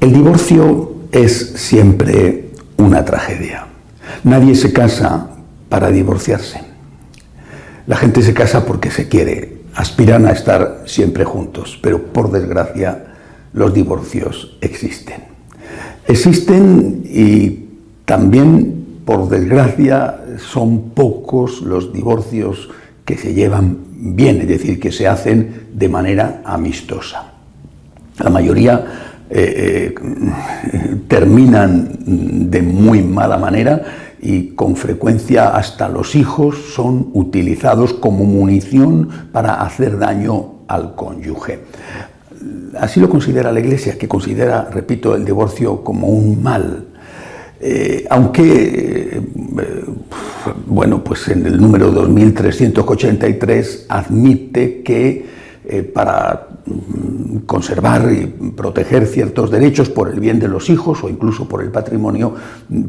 El divorcio es siempre una tragedia. Nadie se casa para divorciarse. La gente se casa porque se quiere, aspiran a estar siempre juntos, pero por desgracia los divorcios existen. Existen y también, por desgracia, son pocos los divorcios que se llevan bien, es decir, que se hacen de manera amistosa. La mayoría terminan de muy mala manera y con frecuencia hasta los hijos son utilizados como munición para hacer daño al cónyuge. Así lo considera la Iglesia, que considera, repito, el divorcio como un mal. Aunque, bueno, pues en el número 2383 admite que para conservar y proteger ciertos derechos por el bien de los hijos o incluso por el patrimonio,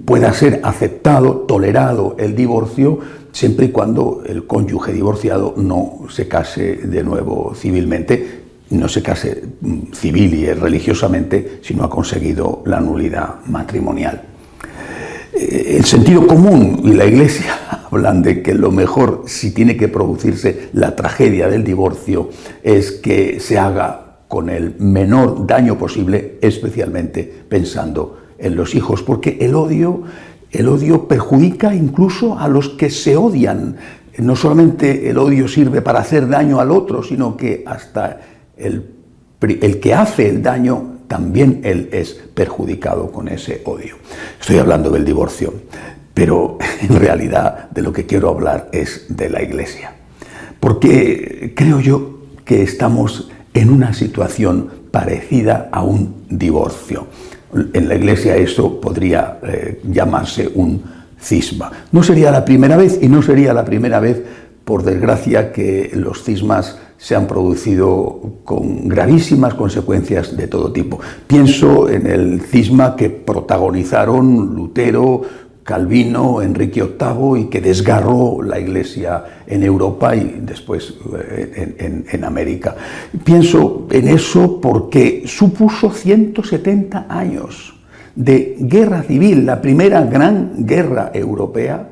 pueda ser aceptado, tolerado el divorcio, siempre y cuando el cónyuge divorciado no se case de nuevo civilmente, no se case civil y religiosamente si no ha conseguido la nulidad matrimonial. El sentido común y la Iglesia hablan de que lo mejor, si tiene que producirse la tragedia del divorcio, es que se haga con el menor daño posible, especialmente pensando en los hijos, porque el odio perjudica incluso a los que se odian. No solamente el odio sirve para hacer daño al otro, sino que hasta el que hace el daño también él es perjudicado con ese odio. Estoy hablando del divorcio, pero en realidad de lo que quiero hablar es de la Iglesia. Porque creo yo que estamos en una situación parecida a un divorcio. En la Iglesia eso podría llamarse un cisma. No sería la primera vez, y no sería la primera vez, por desgracia, que los cismas se han producido con gravísimas consecuencias de todo tipo. Pienso en el cisma que protagonizaron Lutero, Calvino, Enrique VIII y que desgarró la Iglesia en Europa y después en América. Pienso en eso porque supuso 170 años de guerra civil, la primera gran guerra europea,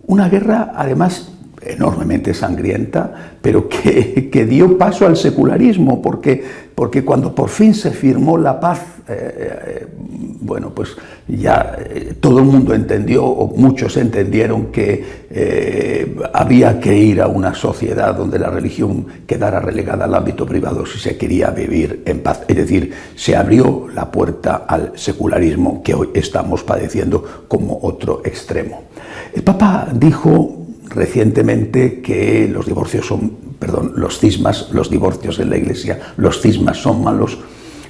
una guerra además enormemente sangrienta, pero que dio paso al secularismo, porque cuando por fin se firmó la paz, bueno, pues ya todo el mundo entendió, o muchos entendieron, que había que ir a una sociedad donde la religión quedara relegada al ámbito privado si se quería vivir en paz. Es decir, se abrió la puerta al secularismo que hoy estamos padeciendo como otro extremo. El Papa dijo recientemente que los divorcios los divorcios en la Iglesia, los cismas son malos,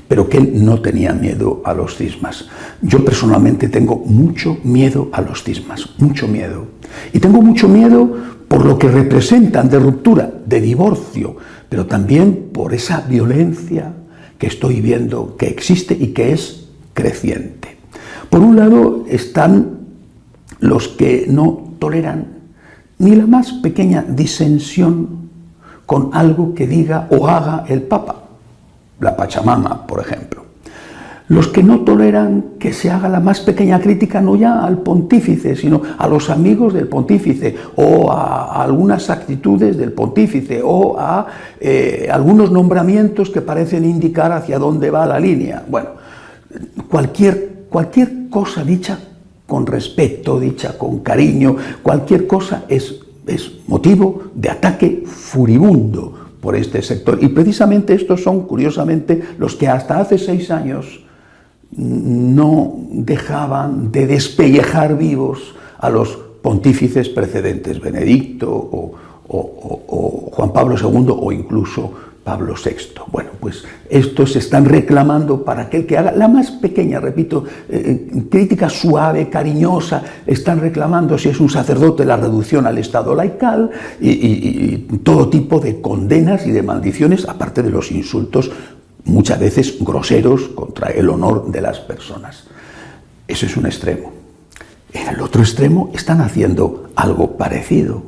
pero que él no tenía miedo a los cismas. Yo personalmente tengo mucho miedo a los cismas, mucho miedo. Y tengo mucho miedo por lo que representan de ruptura, de divorcio, pero también por esa violencia que estoy viendo que existe y que es creciente. Por un lado están los que no toleran ni la más pequeña disensión con algo que diga o haga el Papa, la Pachamama, por ejemplo. Los que no toleran que se haga la más pequeña crítica no ya al pontífice, sino a los amigos del pontífice, o a algunas actitudes del pontífice, o a algunos nombramientos que parecen indicar hacia dónde va la línea. Bueno, cualquier cosa dicha con respeto, dicha con cariño, cualquier cosa es motivo de ataque furibundo por este sector. Y precisamente estos son, curiosamente, los que hasta hace 6 años no dejaban de despellejar vivos a los pontífices precedentes, Benedicto o Juan Pablo II o incluso Pablo VI. Bueno, pues estos están reclamando para aquel que haga la más pequeña, repito, crítica suave, cariñosa, están reclamando, si es un sacerdote, la reducción al estado laical y todo tipo de condenas y de maldiciones, aparte de los insultos muchas veces groseros contra el honor de las personas. Eso es un extremo. En el otro extremo están haciendo algo parecido.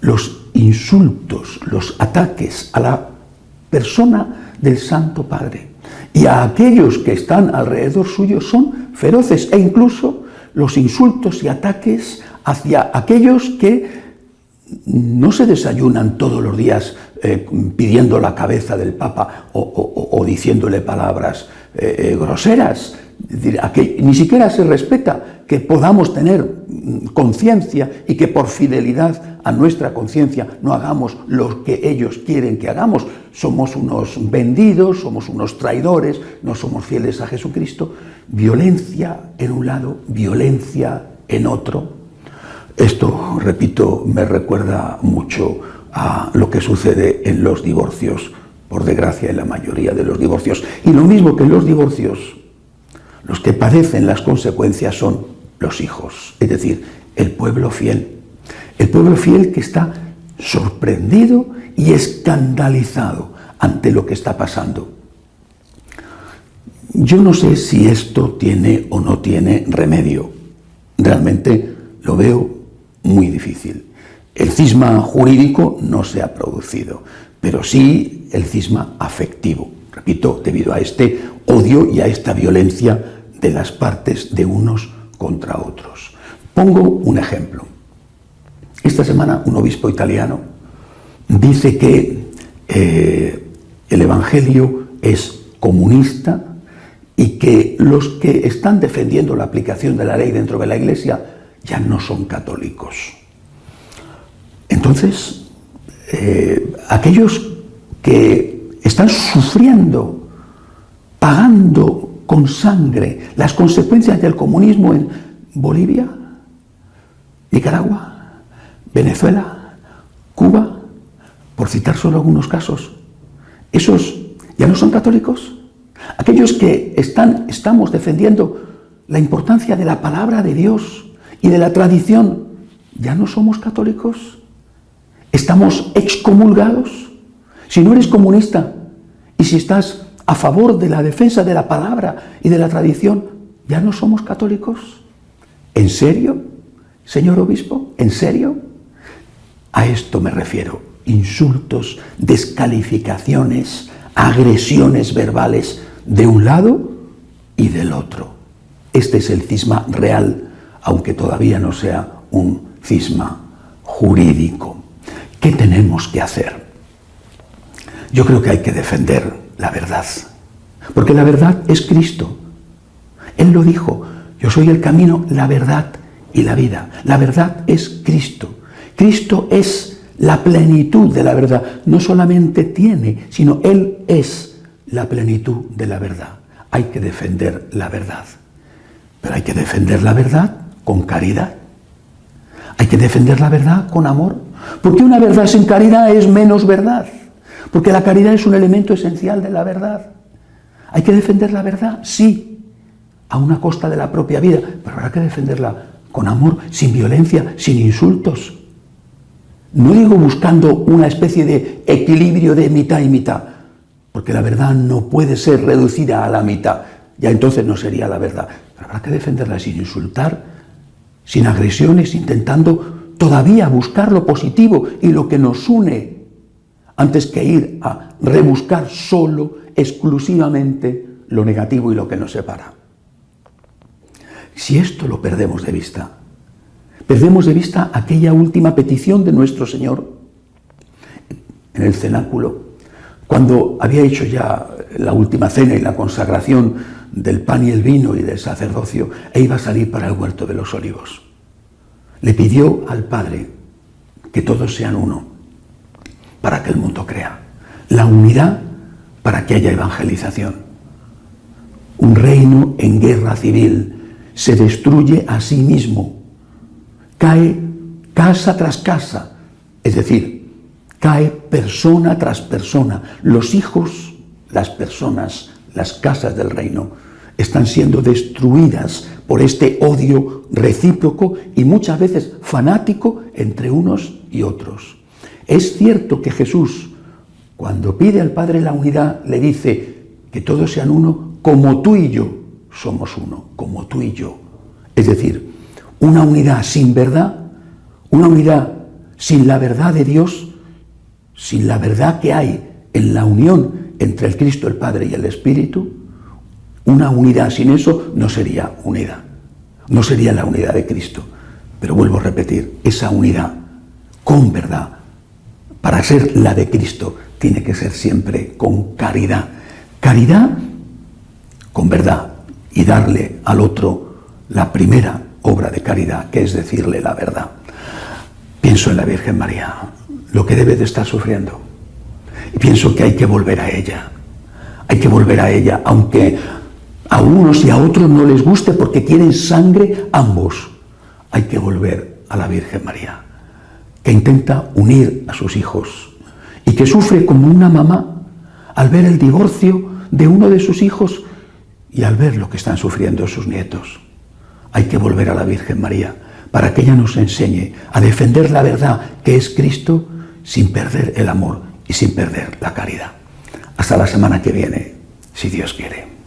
Los insultos, los ataques a la persona del Santo Padre Y a aquellos que están alrededor suyo son feroces, e incluso los insultos y ataques hacia aquellos que no se desayunan todos los días pidiendo la cabeza del Papa o diciéndole palabras groseras. Es decir, ni siquiera se respeta que podamos tener conciencia y que por fidelidad a nuestra conciencia no hagamos lo que ellos quieren que hagamos. Somos unos vendidos, somos unos traidores, no somos fieles a Jesucristo. Violencia en un lado, violencia en otro. Esto, repito, me recuerda mucho a lo que sucede en los divorcios, por desgracia en la mayoría de los divorcios. Y lo mismo que en los divorcios, los que padecen las consecuencias son los hijos, es decir, el pueblo fiel. El pueblo fiel que está sorprendido y escandalizado ante lo que está pasando. Yo no sé si esto tiene o no tiene remedio. Realmente lo veo muy difícil. El cisma jurídico no se ha producido, pero sí el cisma afectivo. Repito, debido a este odio y a esta violencia de las partes de unos contra otros. Pongo un ejemplo. Esta semana un obispo italiano dice que el Evangelio es comunista y que los que están defendiendo la aplicación de la ley dentro de la Iglesia ya no son católicos. Entonces, aquellos que están sufriendo, pagando con sangre las consecuencias del comunismo en Bolivia, Nicaragua, Venezuela, Cuba, por citar solo algunos casos, ¿esos ya no son católicos? Aquellos que estamos defendiendo la importancia de la palabra de Dios y de la tradición, ¿ya no somos católicos? ¿Estamos excomulgados? Si no eres comunista y si estás a favor de la defensa de la palabra y de la tradición, ¿ya no somos católicos? ¿En serio, señor obispo? ¿En serio? A esto me refiero. Insultos, descalificaciones, agresiones verbales de un lado y del otro. Este es el cisma real, aunque todavía no sea un cisma jurídico. ¿Qué tenemos que hacer? Yo creo que hay que defender la verdad, porque la verdad es Cristo. Él lo dijo: yo soy el camino, la verdad y la vida. La verdad es Cristo. Cristo es la plenitud de la verdad. No solamente tiene, sino Él es la plenitud de la verdad. Hay que defender la verdad. Pero hay que defender la verdad con caridad. Hay que defender la verdad con amor. Porque una verdad sin caridad es menos verdad. Porque la caridad es un elemento esencial de la verdad. Hay que defender la verdad, sí, a una costa de la propia vida, pero habrá que defenderla con amor, sin violencia, sin insultos. No digo buscando una especie de equilibrio de mitad y mitad, porque la verdad no puede ser reducida a la mitad, ya entonces no sería la verdad. Pero habrá que defenderla sin insultar, sin agresiones, intentando todavía buscar lo positivo y lo que nos une, antes que ir a rebuscar solo, exclusivamente, lo negativo y lo que nos separa. Si esto lo perdemos de vista aquella última petición de nuestro Señor en el cenáculo, cuando había hecho ya la última cena y la consagración del pan y el vino y del sacerdocio, e iba a salir para el huerto de los olivos. Le pidió al Padre que todos sean uno, para que el mundo crea. La unidad para que haya evangelización. Un reino en guerra civil se destruye a sí mismo. Cae casa tras casa, es decir, cae persona tras persona. Los hijos, las personas, las casas del reino están siendo destruidas por este odio recíproco y muchas veces fanático entre unos y otros. Es cierto que Jesús, cuando pide al Padre la unidad, le dice que todos sean uno como tú y yo somos uno, como tú y yo. Es decir, una unidad sin verdad, una unidad sin la verdad de Dios, sin la verdad que hay en la unión entre el Cristo, el Padre y el Espíritu, una unidad. Sin eso no sería unidad, no sería la unidad de Cristo. Pero vuelvo a repetir, esa unidad con verdad, para ser la de Cristo, tiene que ser siempre con caridad. Caridad con verdad, y darle al otro la primera obra de caridad, que es decirle la verdad. Pienso en la Virgen María, lo que debe de estar sufriendo, y pienso que hay que volver a ella. Hay que volver a ella, aunque a unos y a otros no les guste, porque quieren sangre ambos. Hay que volver a la Virgen María, que intenta unir a sus hijos y que sufre como una mamá al ver el divorcio de uno de sus hijos y al ver lo que están sufriendo sus nietos. Hay que volver a la Virgen María para que ella nos enseñe a defender la verdad, que es Cristo, sin perder el amor y sin perder la caridad. Hasta la semana que viene, si Dios quiere.